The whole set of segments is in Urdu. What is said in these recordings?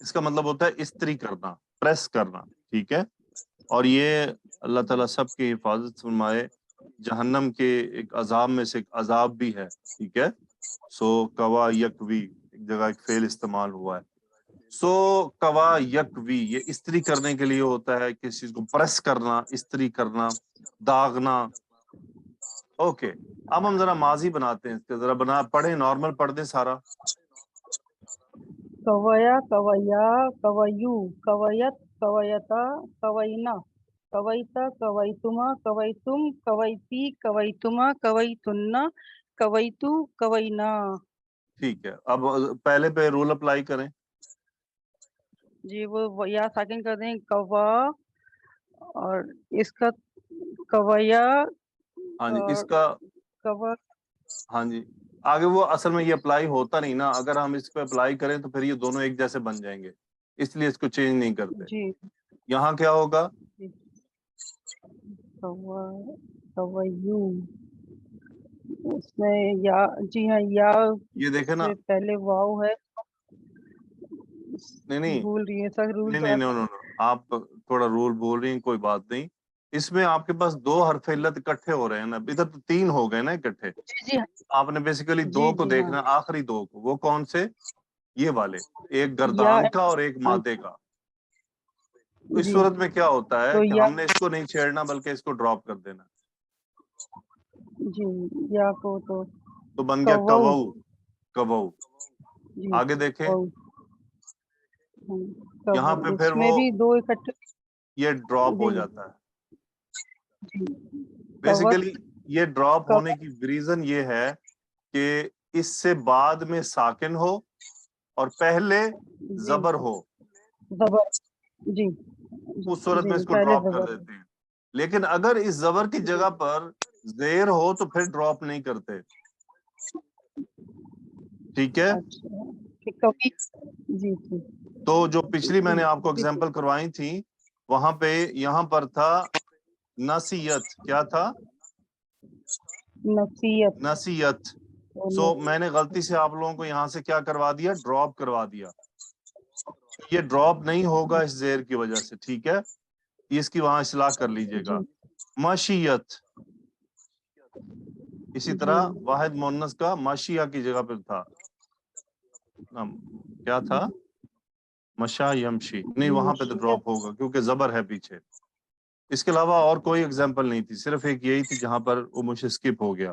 اس کا مطلب ہوتا ہے استری کرنا، پریس کرنا، ٹھیک ہے. اور یہ اللہ تعالیٰ سب کی حفاظت فرمائے، جہنم کے ایک عذاب میں سے ایک عذاب بھی ہے، ٹھیک ہے. سو کوا یکوی ایک جگہ ایک فعل استعمال ہوا ہے. سو کوا یکوی یہ استری کرنے کے لیے ہوتا ہے، کسی چیز کو پریس کرنا، استری کرنا، داغنا. اوکے اب ہم ذرا ماضی بناتے ہیں، اس کے ذرا پڑھیں، نارمل پڑھ دیں سارا. کویا، کویا، کویو، کویت، کویتا، کوینا، کویتا، کویتما، کویتم، کویتی، کویتما، کویتنا، کویتو، کوینا. ٹھیک ہے، اب پہلے پہ رول اپلائی کریں. جی وہ یا ساکن کر دیں کوا، اور اس کا کویا ہاں جی، اس اور کا کوا. ہاں جی آگے وہ اصل میں یہ اپلائی ہوتا نہیں نا، اگر ہم اس پہ اپلائی کریں تو پھر یہ دونوں ایک جیسے بن جائیں گے، اس لیے اس کو چینج نہیں کرتے. جی یہاں کیا ہوگا؟ کوا، کویو، اس میں یا، جی ہاں یا یہ دیکھیں نا، سے پہلے واو ہے. نہیں بھول رہی ہے سر رول نہیں تو نہیں نہیں نو، آپ تھوڑا رول بول رہی ہیں، کوئی بات نہیں. اس میں آپ کے پاس دو حرف علت اکٹھے ہو رہے ہیں نا، ادھر تو تین ہو گئے نا اکٹھے. جی ہاں آپ نے بیسیکلی جی دو کو جی ہاں دیکھنا، آخری دو کو. وہ کون سے؟ یہ والے، ایک یا گردان کا اور ایک مادے کا. اس جی صورت میں کیا ہوتا ہے تو کہ یا، ہم نے اس کو نہیں چھیڑنا بلکہ اس کو ڈراپ کر دینا. جی یا کو تو بن گیا کوو. کوو، کوو. جی آگے دیکھیں، کوو، یہاں کوو. پہ اس پھر میں وہ بھی دو اکٹھے. یہ ڈراپ ہو جی جاتا ہے. جی کوت، بیسیکلی یہ ڈراپ کو ہونے کی ریزن یہ ہے کہ اس سے بعد میں ساکن ہو اور پہلے جی زبر ہو، زبر. جی اس صورت میں جی اس کو پہلے ڈراپ کر زبر. دیتے ہیں. لیکن اگر اس زبر کی جی جگہ پر زیر ہو تو پھر ڈراپ نہیں کرتے، ٹھیک ہے. اچھا کہ کبھی. جی جی تو جو پچھلی میں جی نے آپ کو جی اگزامپل کروائی تھی، وہاں پہ یہاں پر تھا نصیحت. کیا تھا؟ نصیحت. نصیحت. سو میں نے غلطی سے آپ لوگوں کو یہاں سے کیا کروا دیا؟ ڈراپ کروا دیا. یہ ڈراپ نہیں ہوگا اس زیر کی وجہ سے، ٹھیک ہے. اس کی وہاں اصلاح کر لیجئے جی گا. مشیت، اسی جی طرح واحد مؤنث کا ماشیہ کی جگہ پہ تھا. کیا تھا؟ مشا یمشی. نہیں، وہاں پہ تو مشیت. ڈراپ ہوگا کیونکہ زبر ہے پیچھے. اس کے علاوہ اور کوئی اگزامپل نہیں تھی، صرف ایک یہی تھی جہاں پر وہ مجھے اسکپ ہو گیا،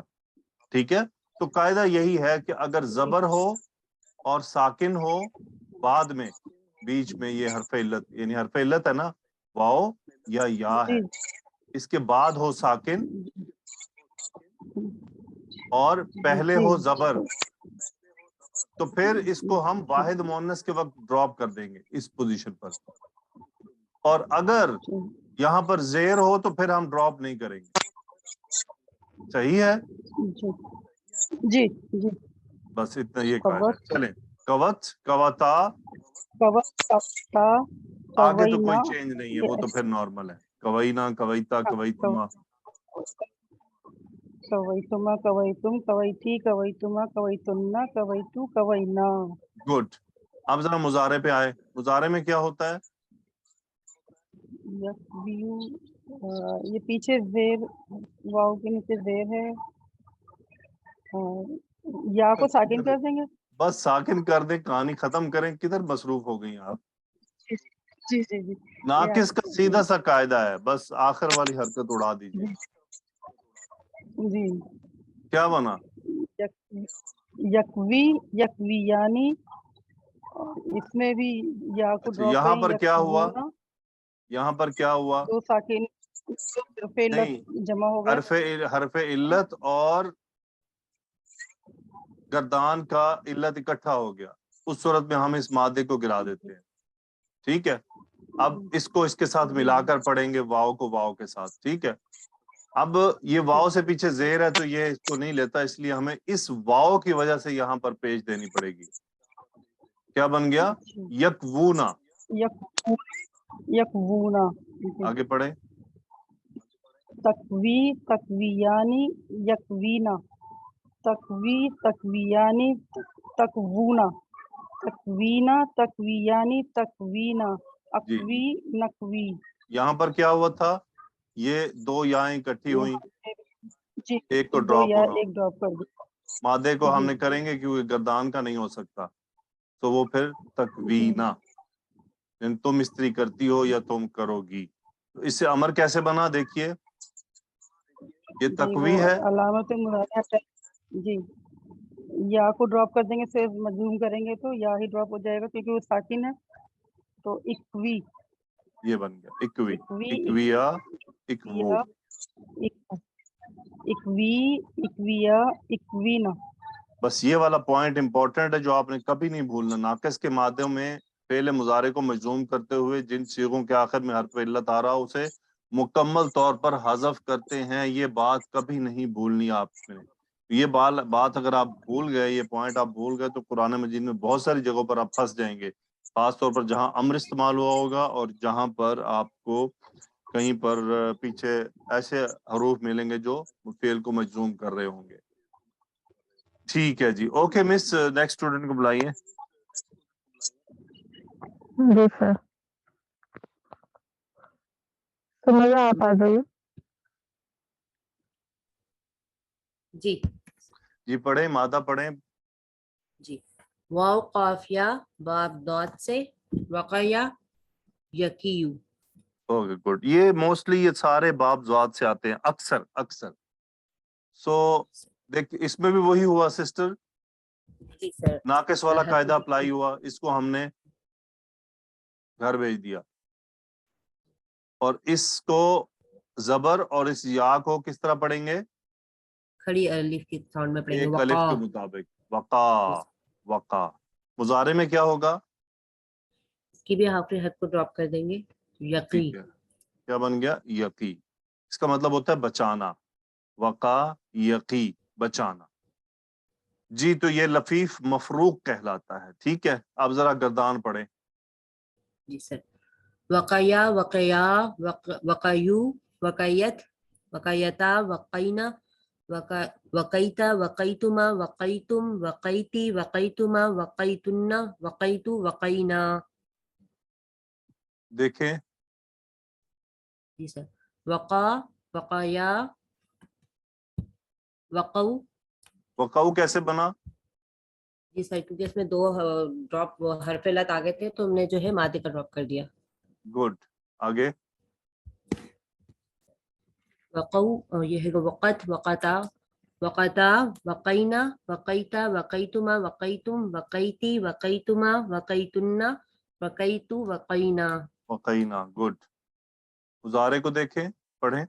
ٹھیک ہے. تو قاعدہ یہی ہے کہ اگر زبر ہو اور ساکن ہو بعد میں، بیچ میں یہ حرف علت، یعنی حرف علت ہے نا، واو یا جی ہے، اس کے بعد ہو ساکن اور پہلے جی ہو زبر، تو پھر اس کو ہم واحد مؤنث کے وقت ڈراپ کر دیں گے اس پوزیشن پر. اور اگر یہاں پر زیر ہو تو پھر ہم ڈراپ نہیں کریں گے. صحیح ہے؟ جی جی. بس اتنا یہ قاعدہ ہے. کوت، چلیں، کوت، کوتا. کوت، کوتا، آگے تو کوینا. کوئی چینج نہیں ہے، وہ تو پھر نارمل ہے. کوینا، کویتا، کویتما. کویتما، کویتم، کویتی، کویتما، کویتنا، کویتو، کوینا. گڈ. اب ذرا مضارع پہ آئے. مضارع میں کیا ہوتا ہے؟ یکویو، یہ پیچھے زیر، واو کے نیچے زیر ہے. یا کو ساکن کر دیں گے. بس ساکن کر دیں، کہانی ختم کریں. کدھر مصروف ہو گئی آپ؟ جی جی جی. ناقص کا سیدھا سا قاعدہ ہے، بس آخر والی حرکت اڑا دیجیے. جی. کیا بنا؟ یکوی، یکویانی. اس میں بھی یا کو اچھا، ڈراپ یہاں کریں. پر کیا ہوا؟ یکونا، یہاں پر کیا ہوا؟ دو ساکن علت نہیں، جمع ہو گئے. حرف علت اور گردان کا علت اکٹھا ہو گیا. اس صورت میں ہم اس مادے کو گرا دیتے ہیں، ٹھیک ہے. اب اس کو اس کے ساتھ جی ملا کر پڑھیں گے، واو کو واو کے ساتھ، ٹھیک ہے. اب یہ واو سے پیچھے زیر ہے تو یہ اس کو نہیں لیتا، اس لیے ہمیں اس واو کی وجہ سے یہاں پر پیش دینی پڑے گی. کیا بن گیا؟ یکوونا. یکوونا. آگے پڑھیں. تکوی، تکویانی، یکوینا. تکوی، تکویانی، تکوونا. تکوینا تکویانی تکوینا جی اکوی نکوی یہاں پر کیا ہوا تھا، یہ دو یائیں اکٹھی ہوئیں، جی ایک کو دو ڈراپ یا ہونا ایک ڈراپ کر دیا مادے کو ہم جی نے کریں گے کیونکہ گردان کا نہیں ہو سکتا، تو وہ پھر تکوینا، یعنی تم استری کرتی ہو یا تم کرو گی. تو اس سے امر کیسے بنا دیکھیے، یہ جی وہ تکوی ہے، علامت مضارع جی یا کو ڈراپ کر دیں گے، صرف مجزوم کریں گے تو یا ہی ڈراپ ہو جائے گا کیونکہ وہ ساکن ہے. تو اکوی یہ بن گیا اکوی، اکوی اکویا، اکوو. اکویا اکوی اکویا اکوینا. بس یہ والا پوائنٹ امپورٹنٹ ہے جو آپ نے کبھی نہیں بھولنا، ناقص کے مادوں میں فعل مضارع کو مجزوم کرتے ہوئے جن صیغوں کے آخر میں حرف علت آ رہا اسے مکمل طور پر حذف کرتے ہیں، یہ بات کبھی نہیں بھولنی آپ نے. یہ بات اگر آپ بھول گئے، یہ پوائنٹ آپ بھول گئے تو قرآن مجید میں بہت ساری جگہوں پر آپ پھنس جائیں گے، خاص طور پر جہاں امر استعمال ہوا ہوگا اور جہاں پر آپ کو کہیں پر پیچھے ایسے حروف ملیں گے جو فعل کو مجزوم کر رہے ہوں گے. ٹھیک ہے جی، اوکے مس، نیکسٹ اسٹوڈنٹ کو بلائیے. جی سر. سمیہ آپ آ جائیے. جی جی پڑھیں، مادہ پڑھیں. جی واو قافیہ باب ضاد سے وقیہ یکیو. اوکے گڈ، یہ موسٹلی یہ سارے باب ذات سے آتے ہیں اکثر. سو دیکھ اس میں بھی وہی ہوا سسٹر، جی سر ناقص والا قاعدہ اپلائی ہوا، اس کو ہم نے گھر بھیج دیا، اور اس کو زبر اور اس یا کو کس طرح پڑھیں گے، کھڑی الف کی ساؤنڈ میں پڑھیں گے، ایک الف وقا. کے مطابق، وقا. مضارع میں کیا ہوگا، اس کی بھی آخری حرف کو ڈراپ کر دیں گے، یقی. ٹھیک ہے، کیا بن گیا، یقی. اس کا مطلب ہوتا ہے بچانا، وقا یقی، بچانا. جی تو یہ لفیف مفروق کہلاتا ہے. ٹھیک ہے، آپ ذرا گردان پڑھیں. جی سر. وقیا وقیا وقیو وقیت وقیتا وقینا وقیتا وقیتما وقیتم وقیتی وقیتما وقیتن وقیتو وقینا. دیکھیں جی سر. وقا وقایا وقو. وقعو کیسے بنا، جی سر کیونکہ اس میں دو ڈراپ حرف علت آگے تھے تو ہم نے جو ہے مادے کا ڈراپ کر دیا. گڈ. آگے وقو یہ ہے وقت وقتا وقتا وقینا وقیتا وقیتما وقیتم وقیتی وقیتما وقیتن وقیتو وقینا. وقینا. گڈ. مضارع کو دیکھیں، پڑھیں.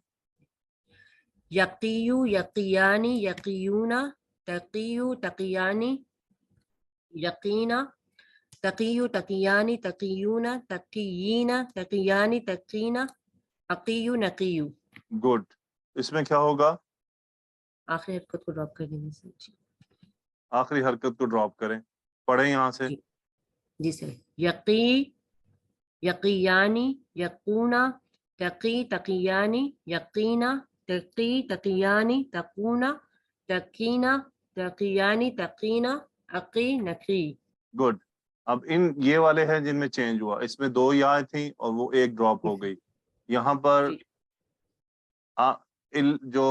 یقیو یقیانی یقیونا تقیو تقیانی یقینا تقیو تقیانی تقیونا تقیینا تقیانی تقینا عقیو نقیو. گڈ. اس میں کیا ہوگا، آخری حرکت کو ڈراپ کر دیں گے سر. جی آخری حرکت کو ڈراپ کریں، پڑھیں یہاں سے. جی جی سر. یقی یقیانی یقونا تقی تقیانی یقینا تقی تقیانی تقونا تقینا تقیانی تقینا عقی نقی. گڈ. اب یہ والے ہیں جن میں چینج ہوا، اس میں دو یا تھیں اور وہ ایک ڈراپ ہو گئی. یہاں پر جی جو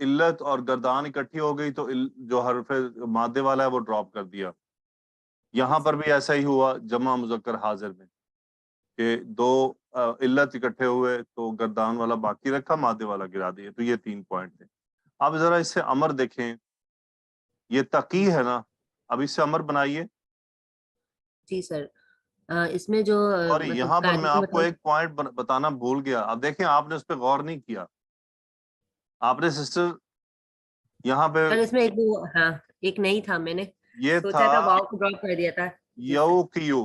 علت اور گردان اکٹھی ہو گئی تو جو حرف مادے والا ہے وہ ڈراپ کر دیا. یہاں پر بھی ایسا ہی ہوا جمع مذکر حاضر میں کہ دو علت اکٹھے ہوئے تو گردان والا باقی رکھا، مادے والا گرا دیا. تو یہ 3 پوائنٹ تھے. اب ذرا اس سے امر دیکھیں، یہ تقی ہے نا، اب اس سے امر بنائیے. جی سر. اس میں جو اور مطلب یہاں پر قاعدے میں کے آپ کو مطابق ایک پوائنٹ بتانا بھول گیا. اب دیکھیں آپ نے اس پہ غور نہیں کیا، آپ نے سسٹر یہاں پہ سر اس میں ایک ہاں ایک نہیں تھا، میں نے یہ سوچا تھا تھا واو کو ڈراپ کر دیا تھا. جی سر. یوکیو.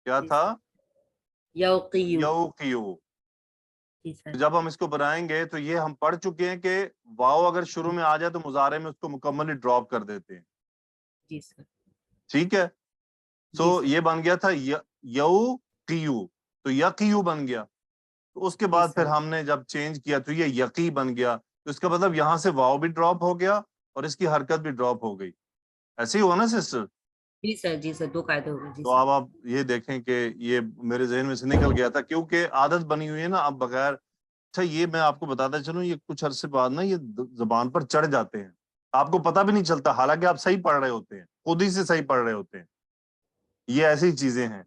کیا جی تھا، سر. یوقیو. یوکیو. جی سر. جب ہم اس کو بنائیں گے تو یہ ہم پڑھ چکے ہیں کہ واو اگر شروع میں آ جائے تو مضارع میں اس کو مکمل ڈراپ کر دیتے ہیں. جی سر. ٹھیک ہے، سو جی سر. یہ بن گیا تھا یو کیو، تو یقیو بن گیا. تو اس کے جی بعد پھر سر. ہم نے جب چینج کیا تو یہ یقی بن گیا. تو اس کا مطلب یہاں سے واو بھی ڈراپ ہو گیا اور اس کی حرکت بھی ڈراپ ہو گئی. ایسے ہی ہوا نا سسٹر. جی سر 2 قاعدے ہو گئے جی تو سر. اب آپ یہ دیکھیں کہ یہ میرے ذہن میں سے نکل گیا تھا کیونکہ عادت بنی ہوئی ہے نا اب بغیر. اچھا یہ میں آپ کو بتاتا چلوں یہ کچھ عرصے بعد نا یہ زبان پر چڑھ جاتے ہیں آپ کو پتہ بھی نہیں چلتا حالانکہ آپ صحیح پڑھ رہے ہوتے ہیں خود ہی سے صحیح پڑھ رہے ہوتے ہیں. یہ ایسی چیزیں ہیں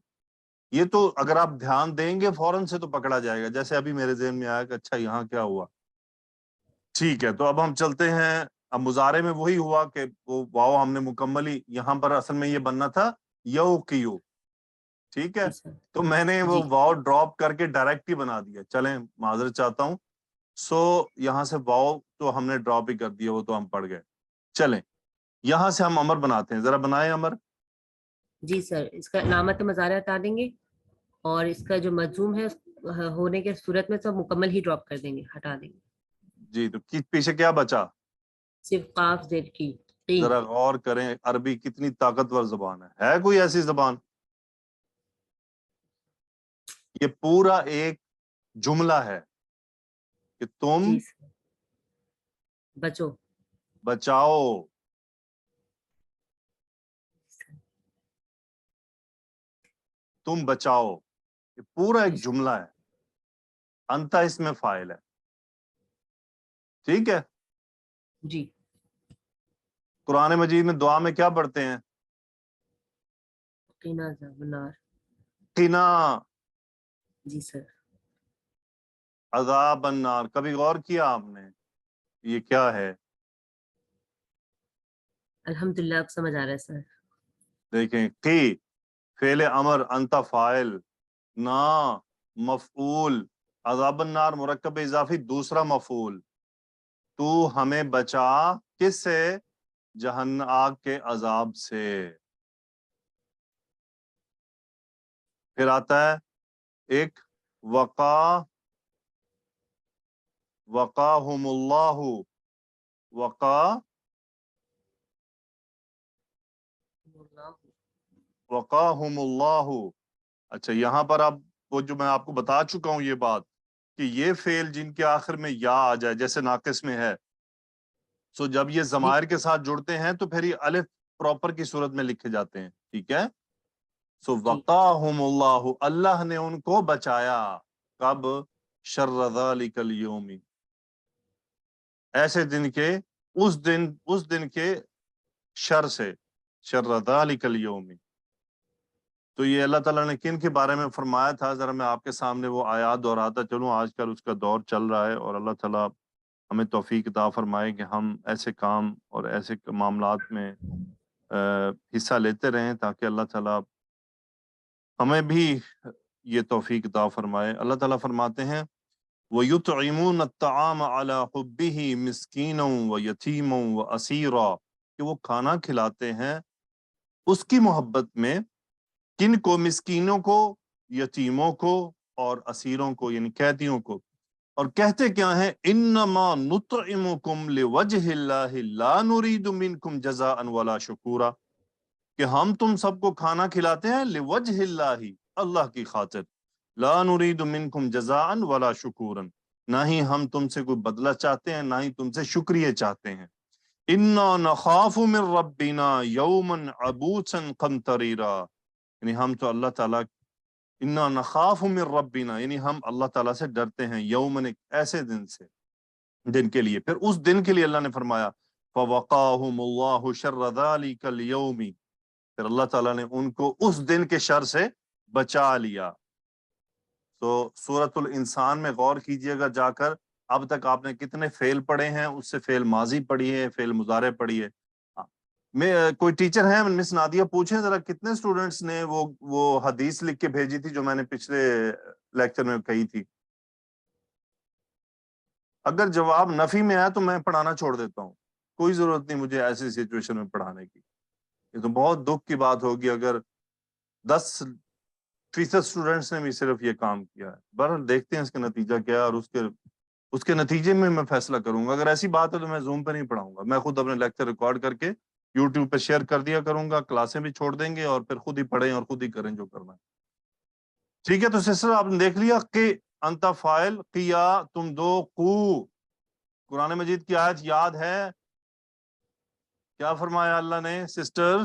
یہ تو اگر آپ دھیان دیں گے فوراً سے تو پکڑا جائے گا. جیسے ابھی میرے ذہن میں آیا کہ اچھا یہاں کیا ہوا. ٹھیک ہے تو اب ہم چلتے ہیں. اب مضارع میں وہی ہوا کہ وہ واو ہم نے مکمل ہی یہاں پر اصل میں یہ بننا تھا یو کیو. ٹھیک ہے جی سر. تو میں نے وہ جی واو ڈراپ کر کے ڈائریکٹ ہی بنا دیا. چلیں معذرت چاہتا ہوں. سو یہاں سے واو تو ہم نے ڈراپ ہی کر دیا وہ تو ہم پڑھ گئے. چلیں یہاں سے ہم امر بناتے ہیں ذرا بنائیں امر. جی سر اس کا علامت مضارع ہٹا دیں گے اور اس کا جو مجزوم ہے ہونے کے صورت میں سب مکمل ہی ڈراپ کر دیں گے ہٹا دیں گے. جی تو پیچھے کیا بچا صرف قاف زیر کی قی. ذرا غور کریں عربی کتنی طاقتور زبان ہے کوئی ایسی زبان. یہ پورا ایک جملہ ہے کہ تم جی سر بچو. بچاؤ. تم بچاؤ یہ پورا ایک جملہ ہے. انتا اس میں فاعل ہے. ٹھیک ہے. جی قرآن مجید میں دعا میں کیا پڑھتے ہیں قنا عذاب النار. قنا جی سر. عذاب النار. کبھی غور کیا آپ نے یہ کیا ہے. الحمدللہ اب سمجھ آ رہا ہے سر. دیکھیں قی فعل امر انتا فاعل نا مفعول عذاب النار مرکب اضافی دوسرا مفعول. تو ہمیں بچا کس سے جہنم آگ کے عذاب سے. پھر آتا ہے ایک وقاہم اللہ وقاہم اللہ. اچھا یہاں پر اب وہ جو میں آپ کو بتا چکا ہوں یہ بات کہ یہ فعل جن کے آخر میں یا آ جائے جیسے ناقص میں ہے سو جب یہ جی ضمائر کے ساتھ جڑتے ہیں تو پھر یہ الف پراپر کی صورت میں لکھے جاتے ہیں. ٹھیک ہے. سو جی وقاہم اللہ اللہ نے ان کو بچایا. کب شر ذالک اليوم ایسے دن کے اس دن کے شر سے شر ذالک اليوم. تو یہ اللہ تعالیٰ نے کن کے بارے میں فرمایا تھا ذرا میں آپ کے سامنے وہ آیات دہراتا چلوں. آج کل اس کا دور چل رہا ہے اور اللہ تعالیٰ ہمیں توفیق عطا فرمائے کہ ہم ایسے کام اور ایسے معاملات میں حصہ لیتے رہیں تاکہ اللہ تعالیٰ ہمیں بھی یہ توفیق عطا فرمائے. اللہ تعالیٰ فرماتے ہیں وَيُطْعِمُونَ الطَّعَامَ عَلَى حُبِّهِ مِسْكِينًا وَيَتِيمًا وَأَسِيرًا کہ وہ کھانا کھلاتے ہیں اس کی محبت میں کن کو مسکینوں کو یتیموں کو اور اسیروں کو یعنی قیدیوں کو. اور کہتے کیا ہیں انما نطعمکم لوجہ اللہ لا نرید منکم جزاء ولا شکورا کہ ہم تم سب کو کھانا کھلاتے ہیں لوجہ اللہ اللہ کی خاطر لا نرید منکم جزاء ولا شکورا نہ ہی ہم تم سے کوئی بدلہ چاہتے ہیں نہ ہی تم سے شکریہ چاہتے ہیں. انا نخاف من ربنا یوما عبوسا قمطریرا یعنی ہم تو اللہ تعالیٰ انا نخاف من ربنا یعنی ہم اللہ تعالیٰ سے ڈرتے ہیں یومن ایک ایسے دن کے لیے. پھر اس دن کے لیے اللہ نے فرمایا فوقاہم اللہ شر ذالک اليوم پھر اللہ تعالیٰ نے ان کو اس دن کے شر سے بچا لیا. تو سورۃ الانسان میں غور کیجئے گا جا کر اب تک آپ نے کتنے فعل پڑھے ہیں. اس سے فعل ماضی پڑھی ہے فعل مضارع پڑھی ہے. میں کوئی ٹیچر ہیں مس نادیہ پوچھیں ذرا کتنے سٹوڈنٹس نے وہ حدیث لکھ کے بھیجی تھی جو میں نے پچھلے لیکچر میں کہی تھی. اگر جواب نفی میں ہے تو میں پڑھانا چھوڑ دیتا ہوں. کوئی ضرورت نہیں مجھے ایسی سچویشن میں پڑھانے کی. یہ تو بہت دکھ کی بات ہوگی اگر 10% سٹوڈنٹس نے بھی صرف یہ کام کیا ہے. بہرحال دیکھتے ہیں اس کا نتیجہ کیا ہے اور اس کے نتیجے میں فیصلہ کروں گا. اگر ایسی بات ہے تو میں زوم پہ نہیں پڑھاؤں گا. میں خود اپنے لیکچر ریکارڈ کر کے یوٹیوب پہ شیئر کر دیا کروں گا. کلاسیں بھی چھوڑ دیں گے اور پھر خود ہی پڑھیں اور خود ہی کریں جو کرنا ہے. ٹھیک ہے. تو سسٹر آپ نے دیکھ لیا کہ انت فاعل قیا تم دو قو. قرآن مجید کی آیت یاد ہے کیا فرمایا اللہ نے سسٹر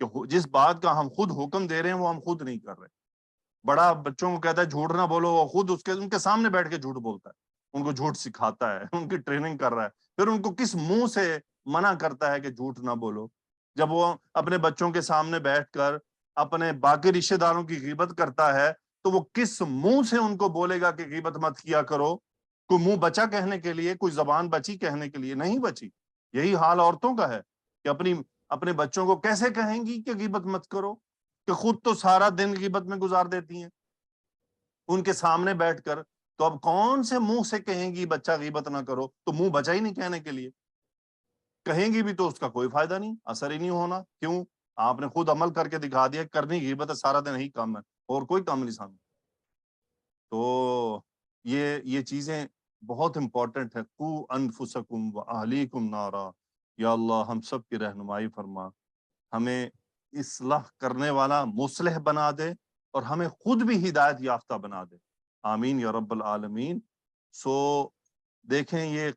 کہ جس بات کا ہم خود حکم دے رہے ہیں وہ ہم خود نہیں کر رہے. بڑا بچوں کو کہتا ہے جھوٹ نہ بولو، وہ خود ان کے سامنے بیٹھ کے جھوٹ بولتا ہے، ان کو جھوٹ سکھاتا ہے، ان کی ٹریننگ کر رہا ہے، پھر ان کو کس منہ سے منع کرتا ہے کہ جھوٹ نہ بولو. جب وہ اپنے بچوں کے سامنے بیٹھ کر اپنے باقی رشتہ داروں کی غیبت کرتا ہے تو وہ کس منہ سے ان کو بولے گا کہ غیبت مت کیا کرو؟ کوئی منہ بچا کہنے کے لیے، کوئی زبان بچی کہنے کے لیے؟ نہیں بچی. یہی حال عورتوں کا ہے کہ اپنے بچوں کو کیسے کہیں گی کہ غیبت مت کرو، کہ خود تو سارا دن غیبت میں گزار دیتی ہیں ان کے سامنے بیٹھ کر. تو اب کون سے منہ سے کہیں گی بچہ غیبت نہ کرو؟ تو منہ بچا ہی نہیں کہنے کے لیے. کہیں گی بھی تو اس کا کوئی فائدہ نہیں، اثر ہی نہیں ہونا. کیوں؟ آپ نے خود عمل کر کے دکھا دیا کرنی غیبت ہے، سارا دن یہی کام ہے اور کوئی کام نہیں سامنے. تو یہ چیزیں بہت امپورٹنٹ ہے. قو انفسکم و اہلیکم نارا. یا اللہ ہم سب کی رہنمائی فرما، ہمیں اصلاح کرنے والا مصلح بنا دے اور ہمیں خود بھی ہدایت یافتہ بنا دے. آمین یا رب العالمین. سو دیکھیں یہ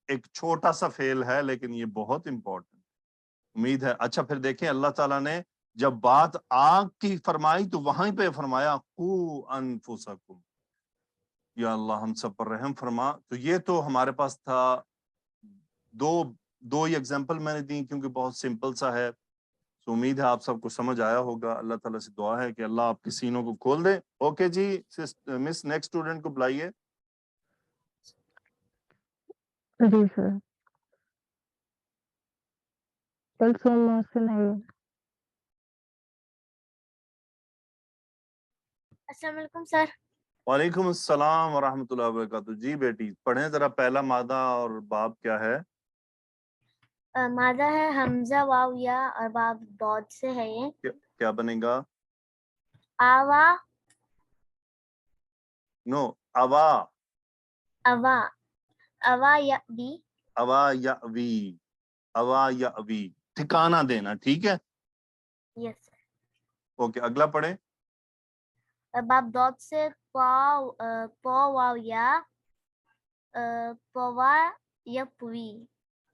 ایک چھوٹا سا فعل ہے لیکن یہ بہت امپورٹنٹ امید ہے. اچھا پھر دیکھیں اللہ تعالیٰ نے جب بات آگ کی فرمائی تو وہیں پہ فرمایا قو انفسکم. یا اللہ ہم سب پر رحم فرما. تو یہ تو ہمارے پاس تھا دو ہی ایگزامپل میں نے دی کیونکہ بہت سمپل سا ہے. تو امید ہے آپ سب کو سمجھ آیا ہوگا. اللہ تعالیٰ سے دعا ہے کہ اللہ آپ کے سینوں کو کھول دے. اوکے جی مس نیکسٹ اسٹوڈنٹ کو بلائیے. جی سر. کل سوموار سے نہیں. السلام علیکم سر. وعلیکم السلام ورحمۃ اللہ وبرکاتہ. جی بیٹی پڑھیں ذرا پہلا مادہ اور باب کیا ہے؟ مادہ ہے حمزہ واو یا اور باب ضاد سے ہے. یہ کیا بنے گا؟ آوا نو اوا اوا اوا یا بی. اوا یا وی. اوا یا وی ٹھکانہ دینا. ٹھیک ہے یس سر. اوکے اگلا پڑھیں. باب ضاد سے پو واو یا پوا یا پوی.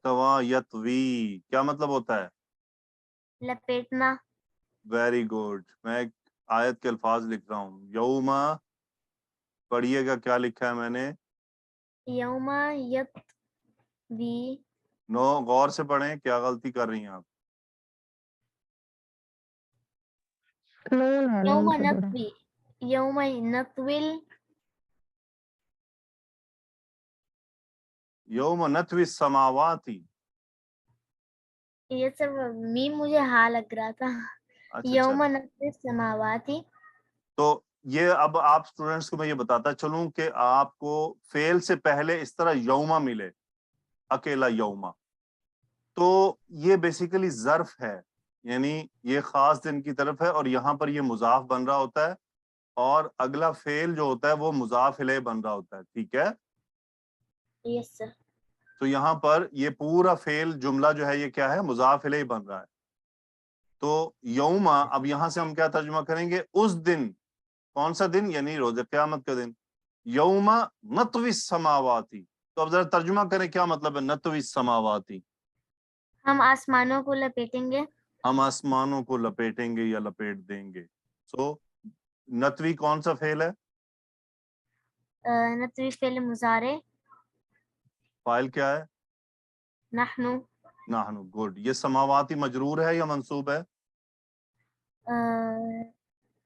توا یتوی کیا مطلب ہوتا ہے؟ لپیٹنا. Very good. میں ایک آیت کے الفاظ لکھ رہا ہوں. یوما پڑھیے گا کیا لکھا ہے میں نے. یوم یتوی. نو غور سے پڑھیں کیا غلطی کر رہی ہیں آپ. نون ہے، یوم نون سے پڑھیں. نتوی. یوم نتویل. یوم نتوی السماواتی. یہ سب میم مجھے ہاں لگ رہا تھا. اچھا یوم نتوی السماواتی. تو یہ اب آپ اسٹوڈنٹس کو میں یہ بتاتا چلوں کہ آپ کو فعل سے پہلے اس طرح یوما ملے اکیلا یوما تو یہ بیسیکلی ظرف ہے، یعنی یہ خاص دن کی طرف ہے اور یہاں پر یہ مضاف بن رہا ہوتا ہے اور اگلا فعل جو ہوتا ہے وہ مضاف الیہ بن رہا ہوتا ہے. ٹھیک ہے یس سر. تو یہاں پر یہ پورا فعل جملہ جو ہے یہ کیا ہے؟ مضاف الیہ بن رہا ہے. تو یوما اب یہاں سے ہم کیا ترجمہ کریں گے؟ اس دن. کون سا دن؟ یعنی روز قیامت کا دن. یوم نطوی السماواتی. تو اب ذرا ترجمہ کریں کیا مطلب ہے نطوی السماواتی. ہم آسمانوں کو لپیٹیں گے. ہم آسمانوں کو لپیٹیں گے یا لپیٹ دیں گے. سو نطوی کون سا فعل ہے؟ نتوی فعل مضارع. فاعل کیا ہے؟ نحنو. نحنو. گڈ. یہ سماواتی مجرور ہے یا منصوب ہے؟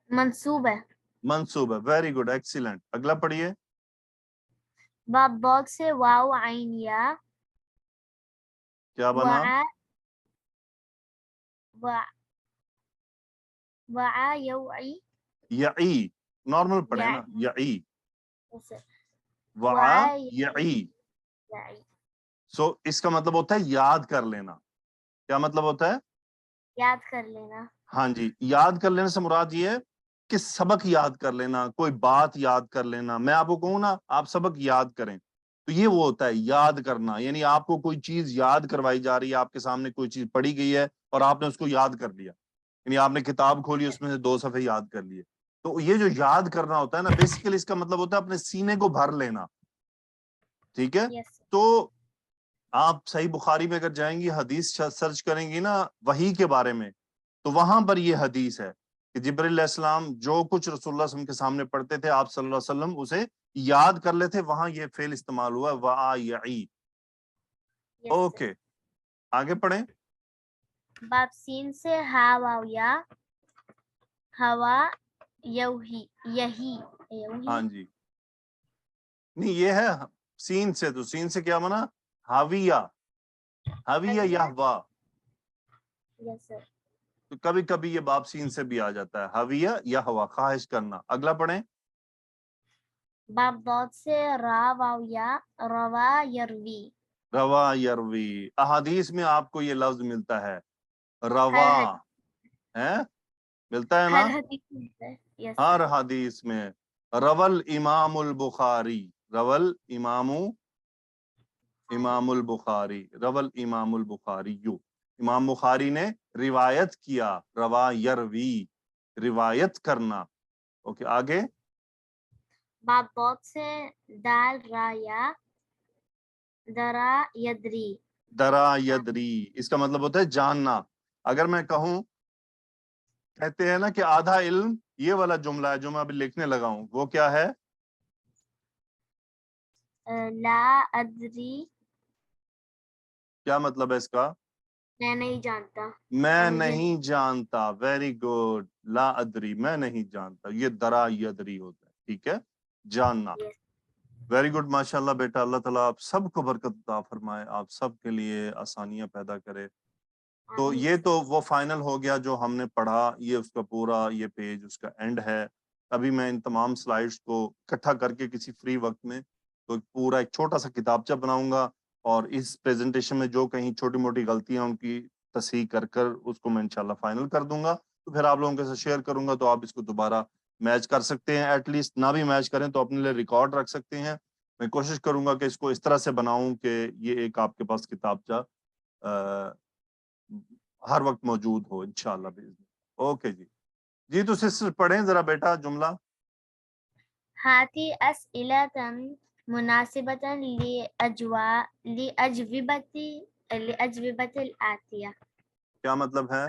منصوب ہے. منصوب ہے. Very good excellent. اگلا پڑھیے. باب ضاد سے واو عین یا. کیا بنا؟ وعا یوعی. یعی. نارمل پڑھیں نا. یعی. وعا یعی. سو اس کا مطلب ہوتا ہے یاد کر لینا. کیا مطلب ہوتا ہے؟ یاد کر لینا. ہاں جی. یاد کر لینے سے مراد یہ ہے کہ سبق یاد کر لینا، کوئی بات یاد کر لینا. میں آپ کو کہوں نا آپ سبق یاد کریں تو یہ وہ ہوتا ہے یاد کرنا. یعنی آپ کو کوئی چیز یاد کروائی جا رہی ہے، آپ کے سامنے کوئی چیز پڑھی گئی ہے اور آپ نے اس کو یاد کر لیا. یعنی آپ نے کتاب کھولی اس میں سے 2 صفحے یاد کر لیے. تو یہ جو یاد کرنا ہوتا ہے نا بیسیکلی اس کا مطلب ہوتا ہے اپنے سینے کو بھر لینا. ٹھیک ہے تو آپ صحیح بخاری میں اگر جائیں گی حدیث سرچ کریں گی نا وحی کے بارے میں تو وہاں پر یہ حدیث ہے کہ جبرائیل علیہ السلام جو کچھ رسول اللہ صلی اللہ علیہ وسلم کے سامنے پڑھتے تھے آپ صلی اللہ علیہ وسلم اسے یاد کر لیتے. وہاں یہ فعل استعمال ہوا ہے وَآیَعِی. Yes, sir. اوکے آگے پڑھیں. باب سین سے ہا واو یا ہوا یوہی یہی ہاں جی نہیں یہ ہے سین سے, تو سین سے کیا مانا حاویہ, حاویہ یہوا. یس سر. تو کبھی کبھی یہ باب سین سے بھی آ جاتا ہے حاویہ یہوا, خواہش کرنا. اگلا پڑھیں. باب ضاد سے را واو یا روا یروی. روا یروی. احادیث میں آپ کو یہ لفظ ملتا ہے روا ہے, ملتا ہے نا ہر حدیث میں ہے. یس ہر سر. حدیث میں. رول امام البخاری, رول امام البخاری, رول امام البخاری, امام بخاری نے روایت کیا. روا یروی روایت کرنا. اوکے آگے. باب ضاد سے دال را یا درا یدری. درا یدری اس کا مطلب ہوتا ہے جاننا. اگر میں کہوں کہتے ہیں نا کہ آدھا علم, یہ والا جملہ ہے جو میں ابھی لکھنے لگا ہوں, وہ کیا ہے؟ لا ادری. کیا مطلب ہے اس کا؟ میں نہیں جانتا. میں مجھے نہیں جانتا. Very good. لا ادری میں نہیں جانتا, یہ درا یدری ہوتا ہے. ٹھیک ہے, جاننا. Yes. ویری گڈ ماشاء اللہ بیٹا. اللہ تعالیٰ آپ سب کو برکت عطا فرمائے, آپ سب کے لیے آسانیاں پیدا کرے. تو آمین. یہ تو وہ فائنل ہو گیا جو ہم نے پڑھا, یہ اس کا پورا یہ پیج اس کا اینڈ ہے. ابھی میں ان تمام سلائیڈز کو اکٹھا کر کے کسی فری وقت میں تو پورا ایک چھوٹا سا کتابچہ بناؤں گا, اور اس پریزنٹیشن میں جو کہیں چھوٹی موٹی غلطیاں ان کی تصحیح کر کر اس کو میں انشاءاللہ فائنل کر دوں گا. تو پھر آپ لوگوں کے ساتھ شیئر کروں گا, تو آپ اس کو دوبارہ میچ کر سکتے ہیں. ایٹ لیسٹ نہ بھی میچ کریں تو اپنے لیے ریکارڈ رکھ سکتے ہیں. میں کوشش کروں گا کہ اس کو اس طرح سے بناؤں کہ یہ ایک آپ کے پاس کتابچہ ہر وقت موجود ہو انشاءاللہ باذن. اوکے جی تو سسٹر پڑھیں ذرا بیٹا جملہ. ہاتی اسئلۃ مناسبۃ لأجوبۃ الآتیہ. کیا مطلب ہے؟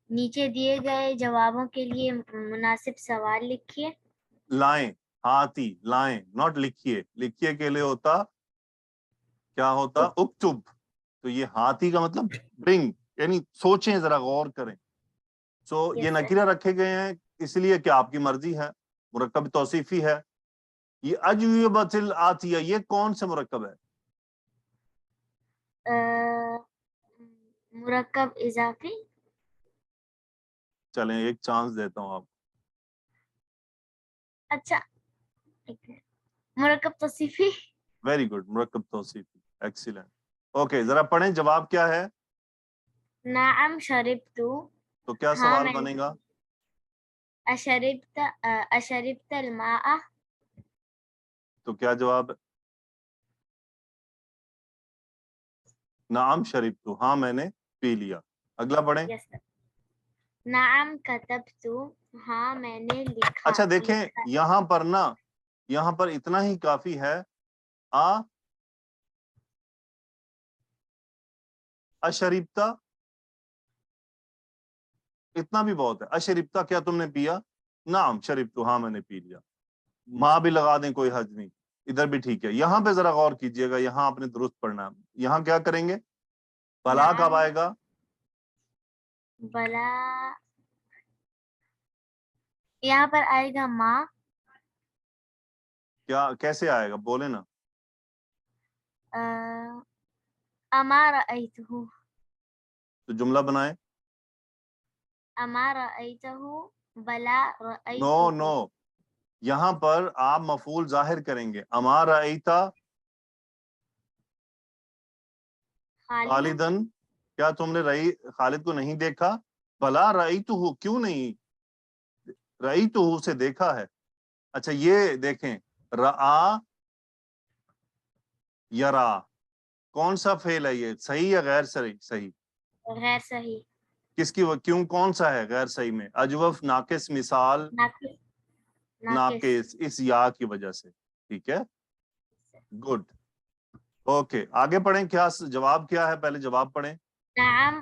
نیچے دیے گئے جوابوں کے لیے مناسب سوال لکھیے. لائیں, ہاتھی لائیں, ناٹ لکھیے. لکھیے کے لیے ہوتا کیا ہوتا اکتب. تو یہ ہاتھی کا مطلب برنگ, یعنی سوچیں ذرا غور کریں. سو یہ Yes, sir. نکیرہ رکھے گئے ہیں اس لیے کہ آپ کی مرضی ہے, مرکب توصیفی ہے. یہ اجوبۃ الآتیہ یہ کون سے مرکب ہے؟ مرکب اضافی. چلیں ایک چانس دیتا ہوں آپ. اچھا مرکب توصیفی. ویری گڈ, مرکب توصیفی, ایکسیلنٹ. اوکے ذرا پڑھیں جواب کیا ہے. نعم شربت. تو کیا ہاں سوال میں بنے گا؟ اشربت الماء. تو کیا جواب ہے؟ نعم شربت, ہاں میں نے پی لیا. اگلا پڑھیں. یس سر. نعم کتبت. ہاں میں نے لکھا. اچھا دیکھیں لکھا. یہاں پر نا, یہاں پر اتنا ہی کافی ہے. اشربتا, اتنا بھی بہت ہے. اشربتا کیا تم نے پیا؟ نعم شربت, ہاں میں نے پی لیا. ماں بھی لگا دیں کوئی حرج نہیں, ادھر بھی ٹھیک ہے. یہاں پہ ذرا غور کیجئے گا, یہاں آپ نے درست پڑھنا ہے. یہاں کیا کریں گے؟ بلا کب آئے گا؟ بلا یہاں پر آئے گا ماں. کیا کیسے آئے گا بولے نا. اما رأیتہ. تو جملہ بنائیں. اما رأیتہ بلا رأیتہ. نو نو, یہاں پر آپ مفعول ظاہر کریں گے. اما رأیتا خالدن, کیا تم نے خالد کو نہیں دیکھا؟ بلا رأیتہ, کیوں نہیں, رأیتہ سے دیکھا ہے. اچھا یہ دیکھیں, رآ یرا, کون سا فعل ہے یہ, صحیح یا غیر صحیح؟ صحیح. غیر صحیح. کس کی کیوں, کون سا ہے غیر صحیح میں؟ اجوف, ناقص, مثال, ناقص, اس یا کی وجہ سے. ٹھیک ہے, گڈ. اوکے آگے پڑھیں. کیا جواب کیا ہے, پہلے جواب پڑھیں. نعم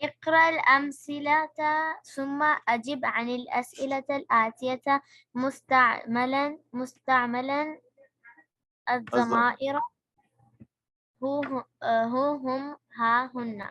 اقرأ الأمثلة ثم أجب عن الأسئلة الآتية مستعملا الضمائر هو هم ها هن.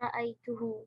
رأيته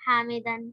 حامدا.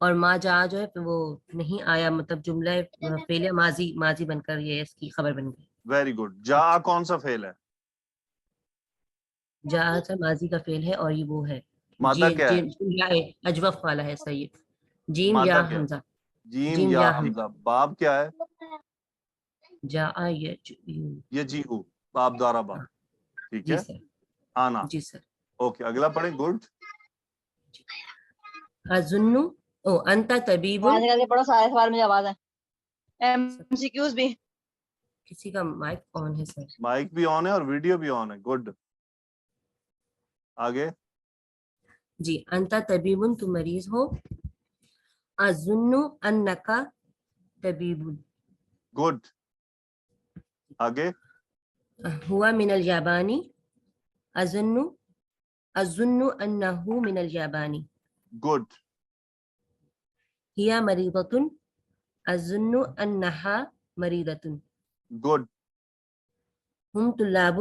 اور ما جا جو ہے وہ نہیں آیا، مطلب جملہ فعل ماضی بن کر یہ اس کی خبر بن گئی. Very good. جا کون سا فعل ہے؟ جا ماضی کا فعل ہے اور یہ وہ ہے مادہ کیا ہے؟ اجوف والا ہے. صحیح. جیم مادہ یا کیا ہے؟ حمزہ. جیم یا حمزہ. باب کیا ہے؟ جا یجیء. باب دارا باب. ٹھیک جی ہے. سر. آنا. جی سر. اوکے اگلا پڑھیں. گڈ. اظن او انت طبیب. وہاں سے کر کے پڑھو، سارے سوال مجھے آواز ہے. MCQs بھی. کسی کا مائک آن ہے سر. مائک بھی آن ہے اور ویڈیو بھی آن ہے. گڈ. آگے. جی. انت طبیب، تم مریض ہو. اظن انک طبیب. گڈ. آگے. ہوا من الیابانی. اظن انہ من الیابانی. گڈ. ہیا مریضۃ. اظن انہا مریضۃ. گڈ. ہم طلاب.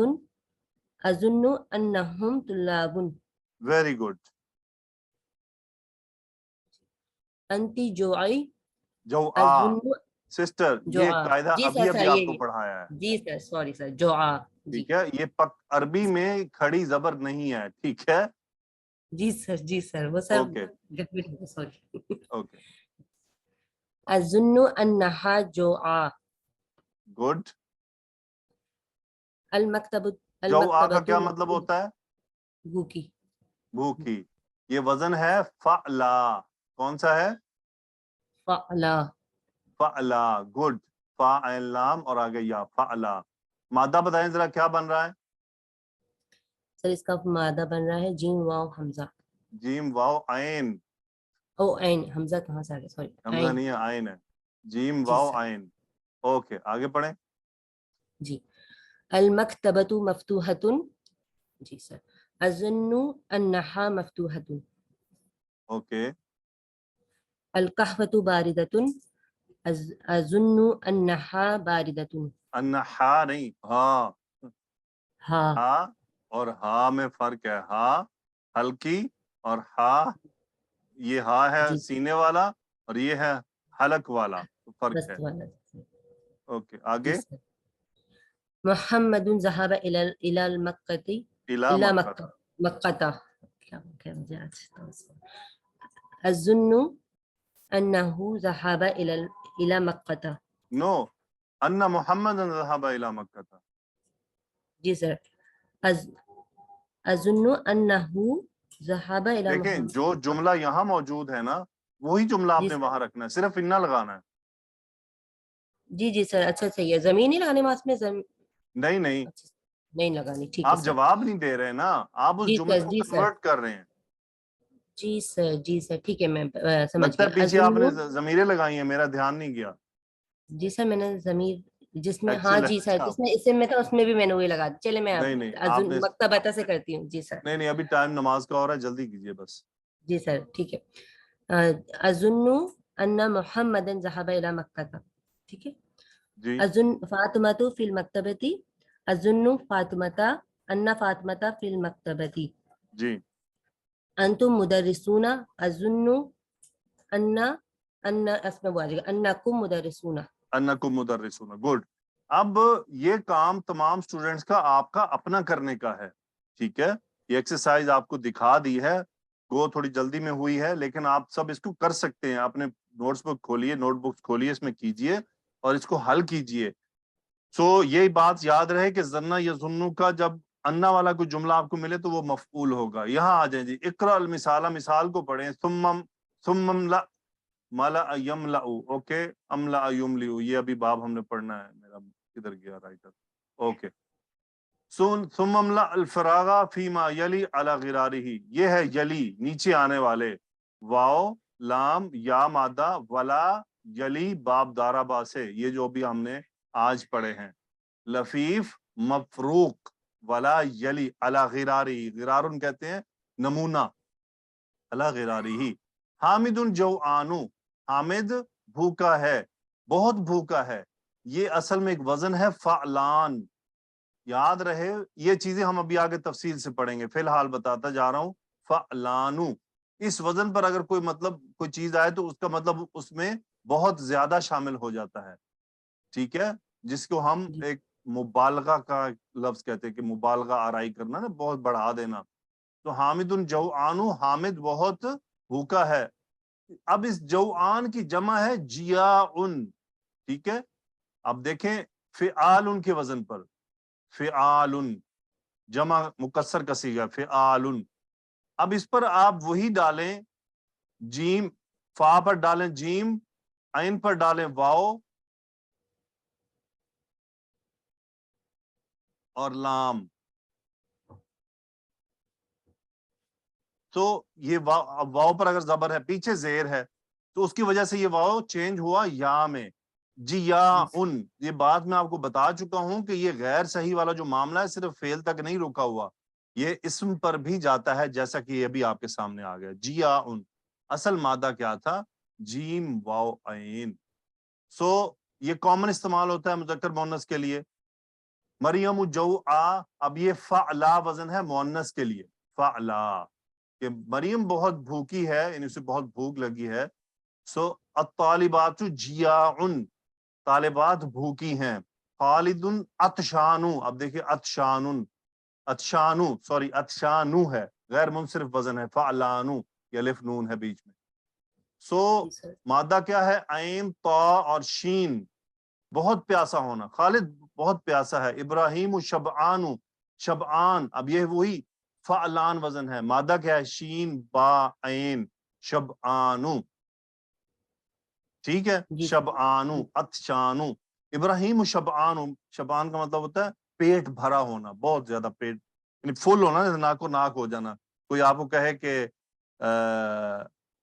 اظن انہم طلاب. Very good. انتی جوعی. جو اظن سسٹر یہ جوعا. قاعدہ جی ابھی سر ابھی سر آپ یہ کو پڑھایا ہے. جی سر سوری سر. جوعا. جی ٹھیک ہے. یہ عربی میں کھڑی زبر نہیں ہے. ٹھیک ہے. جی سر. جی سر وہ سر اوکے. سوری. اوکے. اظن انہا جوعا. گڈ. المکتب. جو کا کیا مطلب ہوتا ہے؟ بھوکی. بھوکی. یہ وزن ہے فعلا. کون سا ہے؟ فعلا. فعلا. گڈ. فاعل لام اور آگے یا. فعلا. مادہ بتائیں ذرا کیا بن رہا ہے؟ سر اس کا مادہ بن رہا ہے جیم واو حمزہ. جیم واو عین. او عین. حمزہ کہاں سے آ گیا؟ سوری. حمزہ نہیں ہے عین ہے. جیم جی واو سر. عین. اوکے آگے پڑھیں. جی. المکتبۃ مفتوحۃ. جی سر. اظن انہا مفتوحۃ. اوکے. القہوۃ باردۃ. اظن انہا باردۃ. انہا نہیں ہاں. ہاں. ہا اور ہا میں فرق ہے. ہا ہلکی اور ہا یہ ہا ہے جی سینے والا اور یہ ہے حلق والا. فرق ہے. دست والا. اوکے جی آگے. سر. محمد ذهب الى المکۃ. الا الى مکہ. مکہ. کیا مجھے آج اظن انہ ذهب الى مکہ. نو ان محمد ذهب الى مکہ تھا. جی سر. اظن انہ ذهب الى دیکھیں محمد. جو جملہ یہاں موجود ہے نا وہی جملہ آپ جی نے سر. وہاں رکھنا ہے. صرف انا لگانا ہے. جی جی سر. اچھا صحیح ہے. زمین ہی لگانے میں اس میں نہیں نہیں اچھا نہیں لگانی. ٹھیک ہے آپ سر. جواب نہیں دے رہے نا. آپ اس جی جملے سر. کو جی سر. کنورٹ کر رہے ہیں. جی سر. جی سر. ٹھیک ہے میں سمجھ لگتا گیا. ہے پیچھے آپ نے اظن. ضمیریں لگائی ہیں. میرا دھیان نہیں گیا. جی سر میں نے ضمیر جس میں ہاں جی ایکسلنٹ سر آپ. جس میں اس میں تھا اس میں بھی میں نے وہی لگا دی. چلے میں نہیں نہیں آپ نے مکتبہ سے کرتی ہوں. جی سر. نہیں نہیں ابھی ٹائم نماز کا ہو رہا ہے. جلدی کیجیے بس. جی سر ٹھیک ہے. اظن ان محمد ذهب الى مکہ. ٹھیک ہے. جی اظن فاطمۃ فی المکتبۃ. اظن فاطمۃ ان فاطمۃ فی المکتبۃ. جی. انتم مدرسون. اظن ان اسم واجب انکم مدرسون. انکم مدرسون. گڈ. اب یہ کام تمام سٹوڈنٹس کا آپ کا اپنا کرنے کا ہے. ٹھیک ہے. یہ ایکسرسائز آپ کو دکھا دی ہے. وہ تھوڑی جلدی میں ہوئی ہے لیکن آپ سب اس کو کر سکتے ہیں. اپنے نوٹس بک کھولیے نوٹ بکس کھولیے اس میں کیجئے اور اس کو حل کیجئے. سو یہی بات یاد رہے کہ ظن یا ظنو کا جب انا والا کوئی جملہ آپ کو ملے تو وہ مفعول ہوگا. یہاں آ جائیں جی. اقرا المثال. مثال کو پڑھیں. ثم املا مالا یملا. اوکے. املا یملئ. یہ ابھی باب ہم نے پڑھنا ہے. میرا کدھر گیا رائٹر. اوکے. ثم املا الفراغ فیما یلی علی غرارہ. یہ ہے یلی نیچے آنے والے. واو لام یا مادہ ولا یلی باب دارا با سے. یہ جو بھی ہم نے آج پڑھے ہیں. لفیف مفروق ولا یلی علی غرارہ. غرارن کہتے ہیں نمونہ. علی غرارہ. حامد جوعان. حامد بھوکا ہے بہت بھوکا ہے. یہ اصل میں ایک وزن ہے فعلان. یاد رہے یہ چیزیں ہم ابھی آگے تفصیل سے پڑھیں گے. فی الحال بتاتا جا رہا ہوں. فعلانو اس وزن پر اگر کوئی مطلب کوئی چیز آئے تو اس کا مطلب اس میں بہت زیادہ شامل ہو جاتا ہے، ٹھیک ہے، جس کو ہم جی ایک مبالغہ کا لفظ کہتے ہیں کہ مبالغہ آرائی کرنا نا، بہت بڑھا دینا. تو حامد جوعان، حامد بہت بھوکا ہے. اب اس جوعان کی جمع ہے جیاعن، ٹھیک ہے. اب دیکھیں فعال کے وزن پر، فعال جمع مکسر کا صیغہ فعال. اب اس پر آپ وہی ڈالیں، جیم، فا پر ڈالیں جیم، عین پر ڈالیں واو اور لام. تو یہ واو پر اگر زبر ہے، پیچھے زیر ہے، تو اس کی وجہ سے یہ واو چینج ہوا یا میں، جی یا ان. یہ بات میں آپ کو بتا چکا ہوں کہ یہ غیر صحیح والا جو معاملہ ہے صرف فعل تک نہیں رکا ہوا، یہ اسم پر بھی جاتا ہے، جیسا کہ یہ بھی آپ کے سامنے آ گیا. جی یا ان اصل مادہ کیا تھا؟ جیم واو عین. سو یہ کامن استعمال ہوتا ہے مذکر مؤنث کے لیے. مریم جوعا، اب یہ فعلا وزن ہے مؤنث کے لیے، فعلا، کہ مریم بہت بھوکی ہے، یعنی اسے بہت بھوک لگی ہے. سو الطالبات جیاعن، طالبات بھوکی ہیں. خالد عطشان، اب دیکھیں عطشان، عطشانو سوری عطشانو ہے، غیر منصرف وزن ہے، فعلانو، یہ الف نون ہے بیچ میں. سو جی سر. مادہ کیا ہے؟ عین، طا اور شین، بہت پیاسا ہونا. خالد بہت پیاسا ہے. ابراہیم شبعان، شبعان، اب یہ وہی فعلان وزن ہے. مادہ کیا ہے؟ شین با عین، شبعانو، ٹھیک ہے. جی سر. شبعانو، عطشانو. ابراہیم شبعانو، شبعان کا مطلب ہوتا ہے پیٹ بھرا ہونا، بہت زیادہ پیٹ، یعنی فل ہونا، ناک و ناک ہو جانا. کوئی آپ کو کہے کہ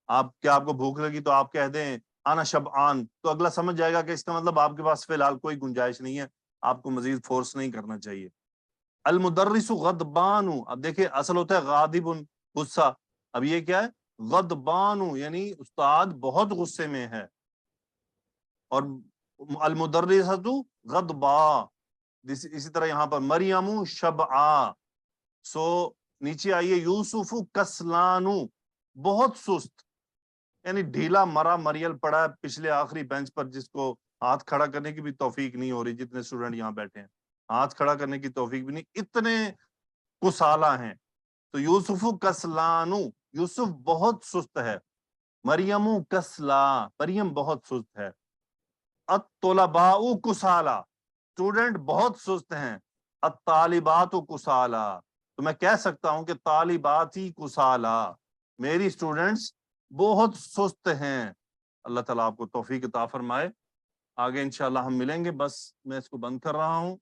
آپ کو بھوک لگی تو آپ کہہ دیں انا شبعان، تو اگلا سمجھ جائے گا کہ اس کا مطلب آپ کے پاس فی الحال کوئی گنجائش نہیں ہے، آپ کو مزید فورس نہیں کرنا چاہیے. المدرس غضبان، اب دیکھیں اصل ہوتا ہے غاضب، غصہ. اب یہ کیا ہے؟ غضبان، یعنی استاد بہت غصے میں ہے. اور المدرسۃ غضبا، اسی طرح یہاں پر مریم شبعا. سو نیچے آئیے، یوسف کسلانو، بہت سست، یعنی ڈھیلا مرا مریل پڑا ہے پچھلے آخری بینچ پر، جس کو ہاتھ کھڑا کرنے کی بھی توفیق نہیں ہو رہی. جتنے اسٹوڈنٹ یہاں بیٹھے ہیں ہاتھ کھڑا کرنے کی توفیق بھی نہیں، اتنے کسالہ ہیں. تو یوسف کسلانو، یوسف بہت سست ہے. مریم کسلا، مریم بہت سست ہے. الطلباء کسالہ، اسٹوڈنٹ بہت سست ہیں. الطالبات کسالہ، تو میں کہہ سکتا ہوں کہ طالبات ہی کسالہ، میری اسٹوڈنٹس بہت سست ہیں. اللہ تعالیٰ آپ کو توفیق عطا فرمائے. آگے انشاءاللہ ہم ملیں گے. بس میں اس کو بند کر رہا ہوں.